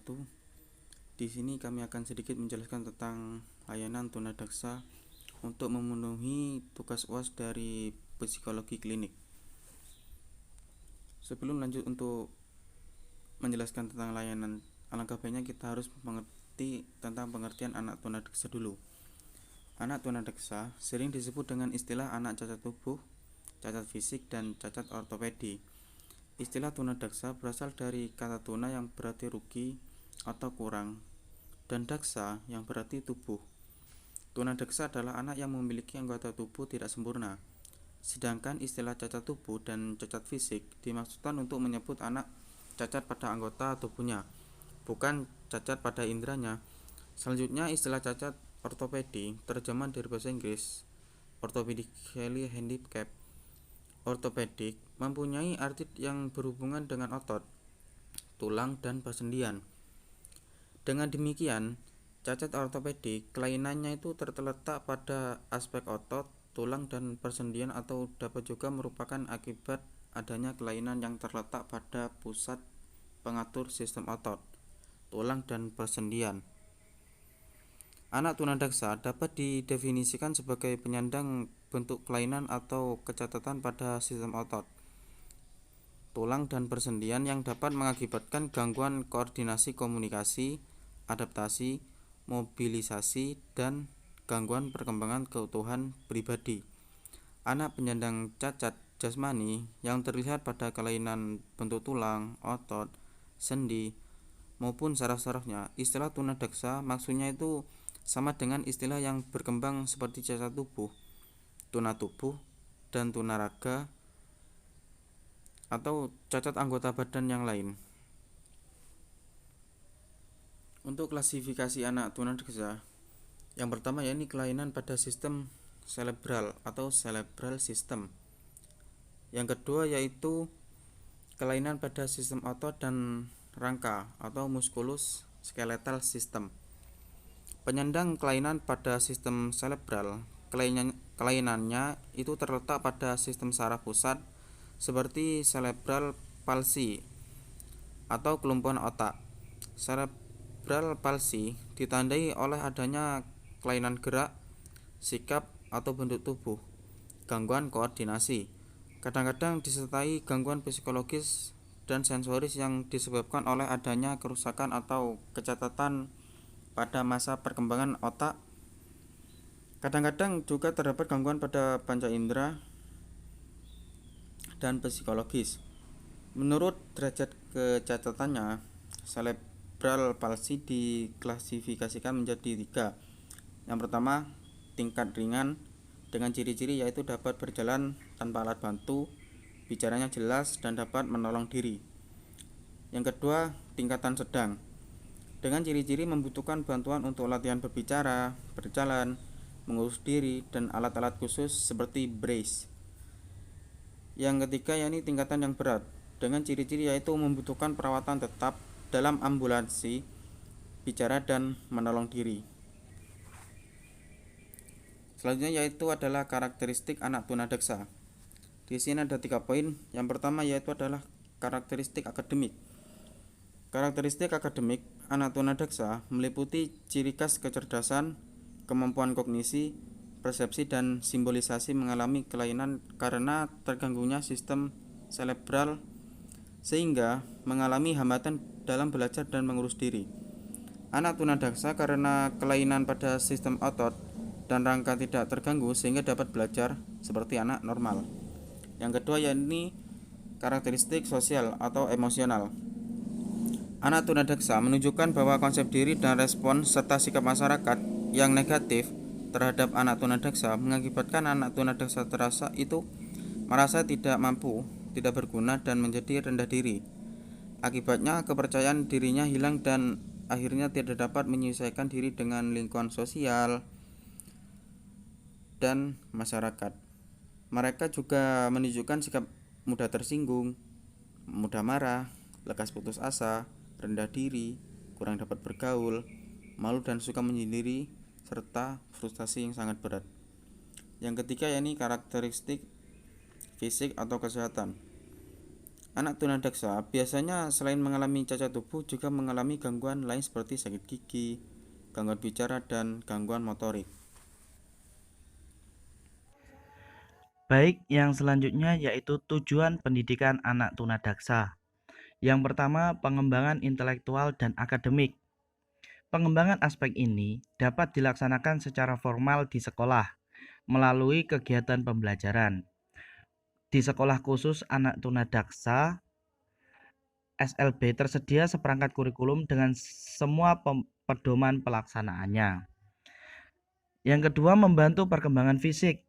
wabarakatuh. Di sini kami akan sedikit menjelaskan tentang layanan tunadaksa untuk memenuhi tugas UAS dari psikologi klinik. Sebelum lanjut untuk menjelaskan tentang layanan, alangkah baiknya kita harus mengerti tentang pengertian anak tunadaksa dulu. Anak tunadaksa sering disebut dengan istilah anak cacat tubuh, cacat fisik, dan cacat ortopedi. Istilah tunadaksa berasal dari kata tuna yang berarti rugi atau kurang, dan daksa yang berarti tubuh. Tunadaksa adalah anak yang memiliki anggota tubuh tidak sempurna. Sedangkan istilah cacat tubuh dan cacat fisik dimaksudkan untuk menyebut anak cacat pada anggota tubuhnya, bukan cacat pada inderanya. Selanjutnya, istilah cacat ortopedi, terjemahan dari bahasa Inggris, orthopedically handicapped. Ortopedik mempunyai arti yang berhubungan dengan otot, tulang, dan persendian. Dengan demikian, cacat ortopedik kelainannya itu terletak pada aspek otot, tulang, dan persendian, atau dapat juga merupakan akibat adanya kelainan yang terletak pada pusat pengatur sistem otot, tulang, dan persendian. Anak tunadaksa dapat didefinisikan sebagai penyandang bentuk kelainan atau kecacatan pada sistem otot, tulang, dan persendian yang dapat mengakibatkan gangguan koordinasi komunikasi, adaptasi, mobilisasi, dan gangguan perkembangan keutuhan pribadi. Anak penyandang cacat jasmani yang terlihat pada kelainan bentuk tulang, otot, sendi, maupun saraf-sarafnya. Istilah tunadaksa maksudnya itu sama dengan istilah yang berkembang seperti cacat tubuh, tuna tubuh, dan tunaraga atau cacat anggota badan yang lain. Untuk klasifikasi anak tunadaksa, yang pertama yakni kelainan pada sistem cerebral atau cerebral system. Yang kedua yaitu kelainan pada sistem otot dan rangka atau musculus skeletal system. Penyandang kelainan pada sistem cerebral, kelainannya itu terletak pada sistem saraf pusat seperti cerebral palsy atau kelumpuhan otak. Cerebral palsy ditandai oleh adanya kelainan gerak, sikap, atau bentuk tubuh, gangguan koordinasi, kadang-kadang disertai gangguan psikologis dan sensoris yang disebabkan oleh adanya kerusakan atau kecacatan pada masa perkembangan otak. Kadang-kadang juga terdapat gangguan pada panca indera dan psikologis. Menurut derajat kecacatannya, cerebral palsy diklasifikasikan menjadi 3. Yang pertama, tingkat ringan dengan ciri-ciri yaitu dapat berjalan tanpa alat bantu, bicaranya jelas, dan dapat menolong diri. Yang kedua, tingkatan sedang dengan ciri-ciri membutuhkan bantuan untuk latihan berbicara, berjalan, mengurus diri, dan alat-alat khusus seperti brace. Yang ketiga yakni tingkatan yang berat dengan ciri-ciri yaitu membutuhkan perawatan tetap dalam ambulansi, bicara, dan menolong diri. Selanjutnya yaitu adalah karakteristik anak tunadaksa. Di sini ada 3 poin. Yang pertama yaitu adalah karakteristik akademik. Karakteristik akademik anak tunadaksa meliputi ciri khas kecerdasan, kemampuan kognisi, persepsi, dan simbolisasi mengalami kelainan karena terganggunya sistem cerebral sehingga mengalami hambatan dalam belajar dan mengurus diri. Anak tunadaksa karena kelainan pada sistem otot dan rangka tidak terganggu sehingga dapat belajar seperti anak normal. Yang kedua yakni karakteristik sosial atau emosional. Anak tunadaksa menunjukkan bahwa konsep diri dan respon serta sikap masyarakat yang negatif terhadap anak tunadaksa mengakibatkan anak tunadaksa merasa tidak mampu, tidak berguna, dan menjadi rendah diri. Akibatnya kepercayaan dirinya hilang dan akhirnya tidak dapat menyesuaikan diri dengan lingkungan sosial dan masyarakat. Mereka juga menunjukkan sikap mudah tersinggung, mudah marah, lekas putus asa, rendah diri, kurang dapat bergaul, malu dan suka menyendiri, serta frustasi yang sangat berat. Yang ketiga yakni karakteristik fisik atau kesehatan. Anak tunadaksa biasanya selain mengalami cacat tubuh juga mengalami gangguan lain seperti sakit gigi, gangguan bicara, dan gangguan motorik. Baik, yang selanjutnya yaitu tujuan pendidikan anak tunadaksa. Yang pertama, pengembangan intelektual dan akademik. Pengembangan aspek ini dapat dilaksanakan secara formal di sekolah melalui kegiatan pembelajaran. Di sekolah khusus anak tunadaksa, SLB tersedia seperangkat kurikulum dengan semua pedoman pelaksanaannya. Yang kedua, membantu perkembangan fisik.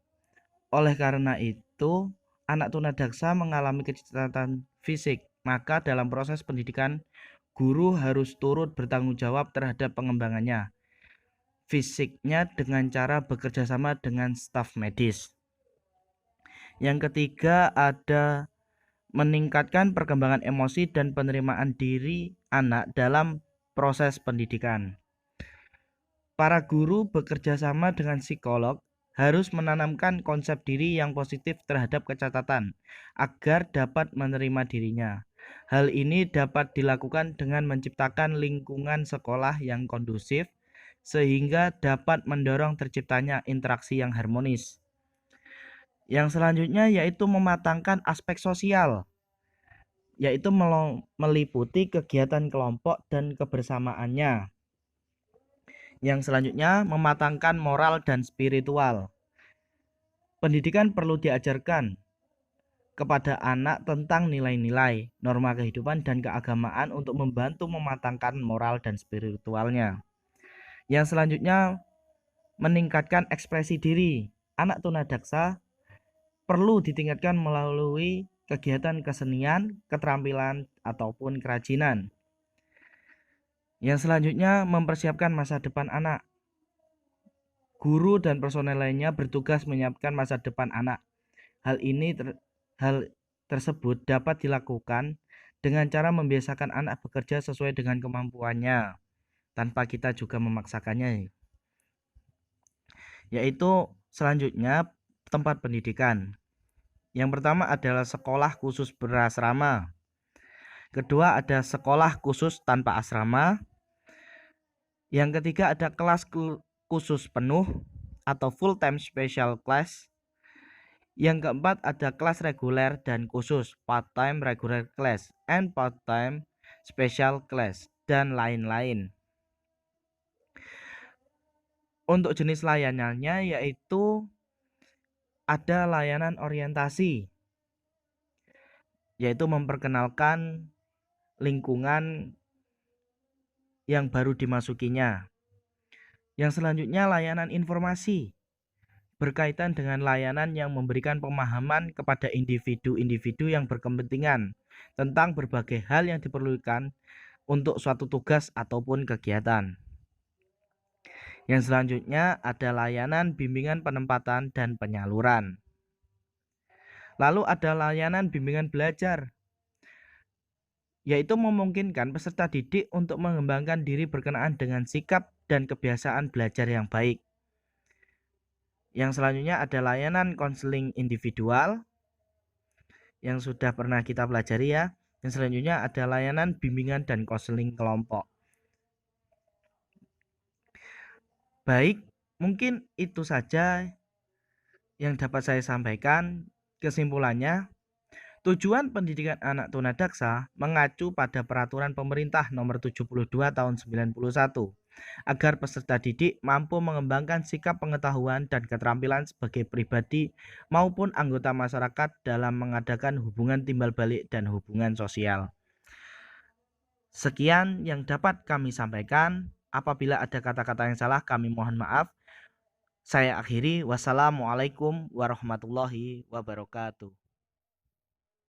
Oleh karena itu, anak tunadaksa mengalami kecacatan fisik, maka dalam proses pendidikan, guru harus turut bertanggung jawab terhadap pengembangannya fisiknya dengan cara bekerja sama dengan staf medis. Yang ketiga, ada meningkatkan perkembangan emosi dan penerimaan diri anak dalam proses pendidikan. Para guru bekerja sama dengan psikolog harus menanamkan konsep diri yang positif terhadap kecacatan agar dapat menerima dirinya. Hal ini dapat dilakukan dengan menciptakan lingkungan sekolah yang kondusif sehingga dapat mendorong terciptanya interaksi yang harmonis. Yang selanjutnya yaitu mematangkan aspek sosial, yaitu meliputi kegiatan kelompok dan kebersamaannya. Yang selanjutnya, mematangkan moral dan spiritual. Pendidikan perlu diajarkan kepada anak tentang nilai-nilai, norma kehidupan, dan keagamaan untuk membantu mematangkan moral dan spiritualnya. Yang selanjutnya, meningkatkan ekspresi diri. Anak tunadaksa perlu ditingkatkan melalui kegiatan kesenian, keterampilan, ataupun kerajinan. Yang selanjutnya, mempersiapkan masa depan anak. Guru dan personel lainnya bertugas menyiapkan masa depan anak. Hal tersebut dapat dilakukan dengan cara membiasakan anak bekerja sesuai dengan kemampuannya, tanpa kita juga memaksakannya. Yaitu selanjutnya tempat pendidikan. Yang pertama adalah sekolah khusus berasrama. Kedua ada sekolah khusus tanpa asrama. Yang ketiga ada kelas khusus penuh atau full time special class. Yang keempat ada kelas reguler dan khusus, part time regular class, and part time special class, dan lain-lain. Untuk jenis layanannya yaitu ada layanan orientasi, yaitu memperkenalkan lingkungan yang baru dimasukinya. Yang selanjutnya layanan informasi, berkaitan dengan layanan yang memberikan pemahaman kepada individu-individu yang berkepentingan tentang berbagai hal yang diperlukan untuk suatu tugas ataupun kegiatan. Yang selanjutnya ada layanan bimbingan penempatan dan penyaluran. Lalu ada layanan bimbingan belajar, yaitu memungkinkan peserta didik untuk mengembangkan diri berkenaan dengan sikap dan kebiasaan belajar yang baik. Yang selanjutnya ada layanan konseling individual yang sudah pernah kita pelajari ya. Yang selanjutnya ada layanan bimbingan dan konseling kelompok. Baik, mungkin itu saja yang dapat saya sampaikan. Kesimpulannya, tujuan pendidikan anak tunadaksa mengacu pada peraturan pemerintah nomor 72 tahun 91 agar peserta didik mampu mengembangkan sikap pengetahuan dan keterampilan sebagai pribadi maupun anggota masyarakat dalam mengadakan hubungan timbal balik dan hubungan sosial. Sekian yang dapat kami sampaikan. Apabila ada kata-kata yang salah, kami mohon maaf. Saya akhiri. Wassalamualaikum warahmatullahi wabarakatuh.